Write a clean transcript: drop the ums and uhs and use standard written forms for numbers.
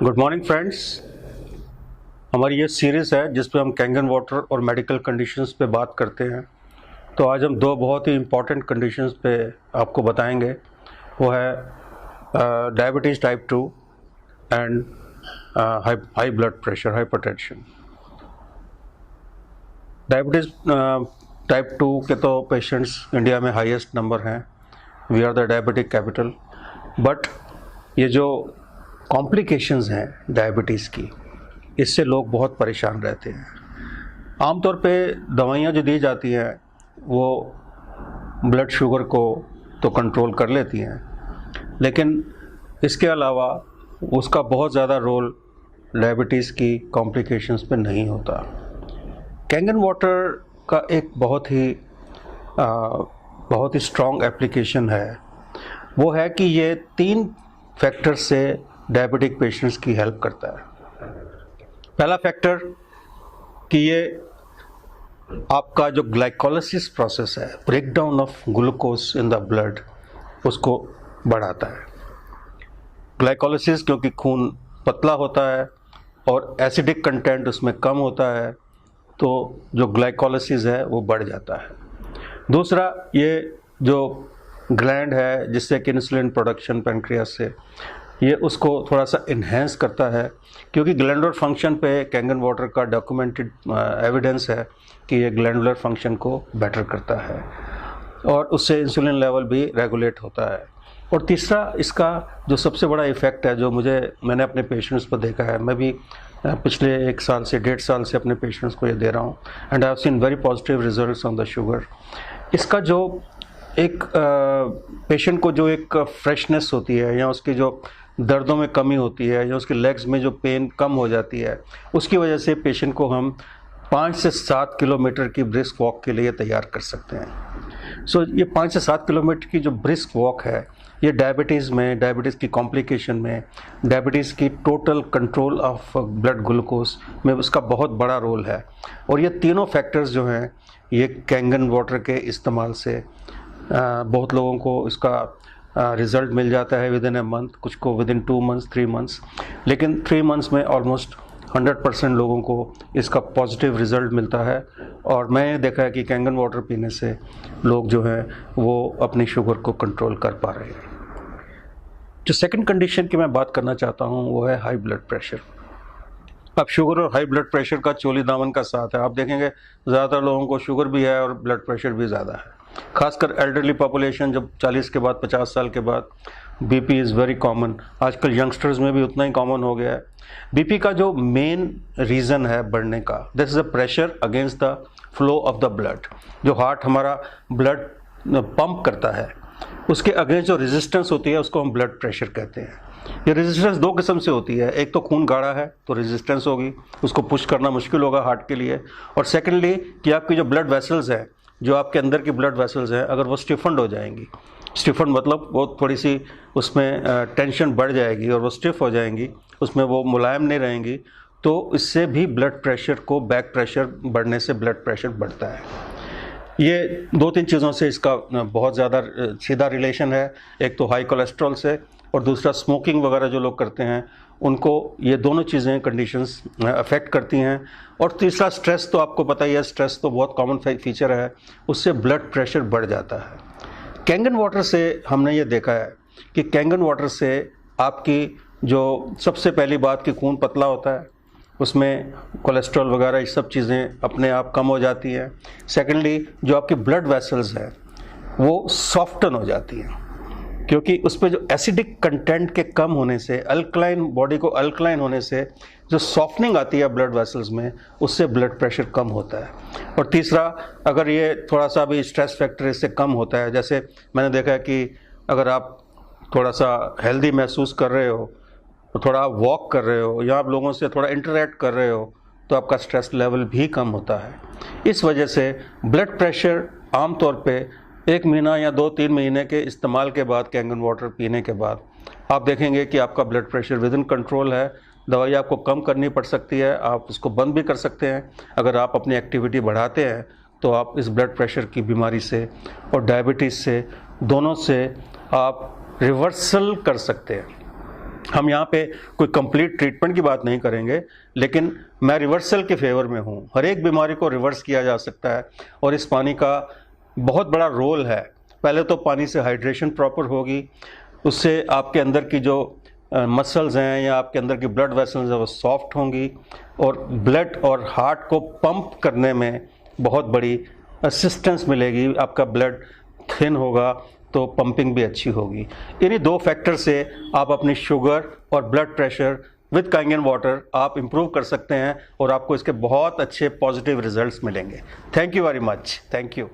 Good morning friends. हमारी ये series है जिस पे हम कैंगन वाटर और मेडिकल कंडीशंस पे बात करते हैं। तो आज हम दो बहुत ही इम्पॉर्टेंट कंडीशंस पे आपको बताएंगे। वो है diabetes type 2 and high blood pressure, hypertension. Diabetes type 2 के तो पेशेंट्स इंडिया में हाईएस्ट नंबर हैं। We are the diabetic capital. But ये जो कॉम्प्लिकेशंस हैं डायबिटीज़ की, इससे लोग बहुत परेशान रहते हैं। आमतौर पे दवाइयाँ जो दी जाती हैं वो ब्लड शुगर को तो कंट्रोल कर लेती हैं, लेकिन इसके अलावा उसका बहुत ज़्यादा रोल डायबिटीज़ की कॉम्प्लिकेशंस पे नहीं होता। कैंगन वाटर का एक बहुत ही स्ट्रॉन्ग एप्लीकेशन है। वो है कि ये 3 फैक्टर से डायबिटिक पेशेंट्स की हेल्प करता है। पहला फैक्टर कि ये आपका जो ग्लाइकोलिसिस प्रोसेस है, breakdown of glucose in the blood, उसको बढ़ाता है। ग्लाइकोलिसिस क्योंकि खून पतला होता है और एसिडिक कंटेंट उसमें कम होता है, तो जो ग्लाइकोलिसिस है वो बढ़ जाता है। दूसरा, ये जो ग्लैंड है जिससे कि इंसुलिन प्रोडक्शन पैंक्रियास से, ये उसको थोड़ा सा इन्हेंस करता है, क्योंकि ग्लैंडुलर फंक्शन पे कैंगन वाटर का डॉक्यूमेंटेड एविडेंस है कि ये ग्लैंडुलर फंक्शन को बेटर करता है और उससे इंसुलिन लेवल भी रेगुलेट होता है। और तीसरा, इसका जो सबसे बड़ा इफ़ेक्ट है, जो मैंने अपने पेशेंट्स पर देखा है, मैं भी पिछले 1 साल से 1.5 साल से अपने पेशेंट्स को ये दे रहा हूँ, and I have seen very positive results on the sugar. इसका जो एक पेशेंट को जो एक फ्रेशनेस होती है, या उसकी जो दर्दों में कमी होती है, या उसके लेग्स में जो पेन कम हो जाती है, उसकी वजह से पेशेंट को हम 5 से 7 किलोमीटर की ब्रिस्क वॉक के लिए तैयार कर सकते हैं। सो ये 5 से 7 किलोमीटर की जो ब्रिस्क वॉक है, ये डायबिटीज़ की कॉम्प्लिकेशन में, डायबिटीज़ की total control of blood glucose में उसका बहुत बड़ा रोल है। और ये तीनों फैक्टर्स जो हैं, ये कैंगन वाटर के इस्तेमाल से बहुत लोगों को इसका रिज़ल्ट मिल जाता है विद इन ए मंथ, कुछ को विद इन 2 मंथ्स, 3 मंथ्स, लेकिन 3 मंथ्स में ऑलमोस्ट 100% लोगों को इसका पॉजिटिव रिज़ल्ट मिलता है। और मैंने देखा है कि कैंगन वाटर पीने से लोग जो हैं वो अपनी शुगर को कंट्रोल कर पा रहे हैं। जो सेकंड कंडीशन की मैं बात करना चाहता हूँ वो है हाई ब्लड प्रेशर। अब शुगर और हाई ब्लड प्रेशर का चोली दामन का साथ है। आप देखेंगे ज़्यादातर लोगों को शुगर भी है और ब्लड प्रेशर भी ज़्यादा है, खासकर एल्डरली पॉपुलेशन। जब 40 के बाद, 50 साल के बाद बीपी इज़ वेरी कॉमन। आजकल यंगस्टर्स में भी उतना ही कॉमन हो गया है। बीपी का जो मेन रीज़न है बढ़ने का, this is a pressure against the flow of the blood. जो हार्ट हमारा ब्लड पंप करता है, उसके अगेंस्ट जो रेजिस्टेंस होती है उसको हम ब्लड प्रेशर कहते हैं। ये रेजिस्टेंस 2 किस्म से होती है। एक तो खून गाढ़ा है तो रेजिस्टेंस होगी, उसको पुश करना मुश्किल होगा हार्ट के लिए। और सेकेंडली कि आपकी जो ब्लड वेसल्स है, जो आपके अंदर की ब्लड वेसल्स हैं, अगर वो स्टिफन्ड हो जाएंगी, स्टिफन्ड मतलब वो थोड़ी सी उसमें टेंशन बढ़ जाएगी और वो स्टिफ हो जाएंगी, उसमें वो मुलायम नहीं रहेंगी, तो इससे भी ब्लड प्रेशर को, बैक प्रेशर बढ़ने से ब्लड प्रेशर बढ़ता है। ये 2-3 चीज़ों से इसका बहुत ज़्यादा सीधा रिलेशन है। एक तो हाई कोलेस्ट्रॉल से, और दूसरा स्मोकिंग वगैरह जो लोग करते हैं उनको ये दोनों चीज़ें, कंडीशंस अफेक्ट करती हैं। और तीसरा, स्ट्रेस तो आपको पता ही है, स्ट्रेस तो बहुत कॉमन फीचर है, उससे ब्लड प्रेशर बढ़ जाता है। कैंगन वाटर से हमने ये देखा है कि कैंगन वाटर से आपकी जो सबसे पहली बात कि खून पतला होता है, उसमें कोलेस्ट्रॉल वगैरह ये सब चीज़ें अपने आप कम हो जाती हैं। सेकेंडली, जो आपकी ब्लड वेसल्स हैं वो सॉफ्टन हो जाती हैं, क्योंकि उस पर जो एसिडिक कंटेंट के कम होने से, अल्कलाइन, बॉडी को अल्कलाइन होने से जो सॉफ्टनिंग आती है ब्लड वेसल्स में, उससे ब्लड प्रेशर कम होता है। और तीसरा, अगर ये थोड़ा सा भी स्ट्रेस फैक्टर इससे कम होता है, जैसे मैंने देखा है कि अगर आप थोड़ा सा हेल्दी महसूस कर रहे हो, थोड़ा आप वॉक कर रहे हो, या आप लोगों से थोड़ा इंटरेक्ट कर रहे हो, तो आपका स्ट्रेस लेवल भी कम होता है। इस वजह से ब्लड प्रेशर आमतौर पे 1 महीना या 2-3 महीने के इस्तेमाल के बाद, कैंगन वाटर पीने के बाद, आप देखेंगे कि आपका blood pressure with in control है। दवाई आपको कम करनी पड़ सकती है, आप उसको बंद भी कर सकते हैं। अगर आप अपनी एक्टिविटी बढ़ाते हैं तो आप इस ब्लड प्रेशर की बीमारी से और डायबिटीज़ से, दोनों से आप रिवर्सल कर सकते हैं। हम यहाँ पे कोई कंप्लीट ट्रीटमेंट की बात नहीं करेंगे, लेकिन मैं रिवर्सल के फेवर में हूँ। हर एक बीमारी को रिवर्स किया जा सकता है और इस पानी का बहुत बड़ा रोल है। पहले तो पानी से हाइड्रेशन प्रॉपर होगी, उससे आपके अंदर की जो मसल्स हैं या आपके अंदर की ब्लड वेसल्स हैं वो सॉफ्ट होंगी और ब्लड और हार्ट को पंप करने में बहुत बड़ी असिस्टेंस मिलेगी। आपका ब्लड थिन होगा तो पंपिंग भी अच्छी होगी। इन्हीं 2 फैक्टर से आप अपनी शुगर और ब्लड प्रेशर विद कांगेन वाटर आप इम्प्रूव कर सकते हैं और आपको इसके बहुत अच्छे पॉजिटिव रिजल्ट्स मिलेंगे। Thank you very much. Thank you.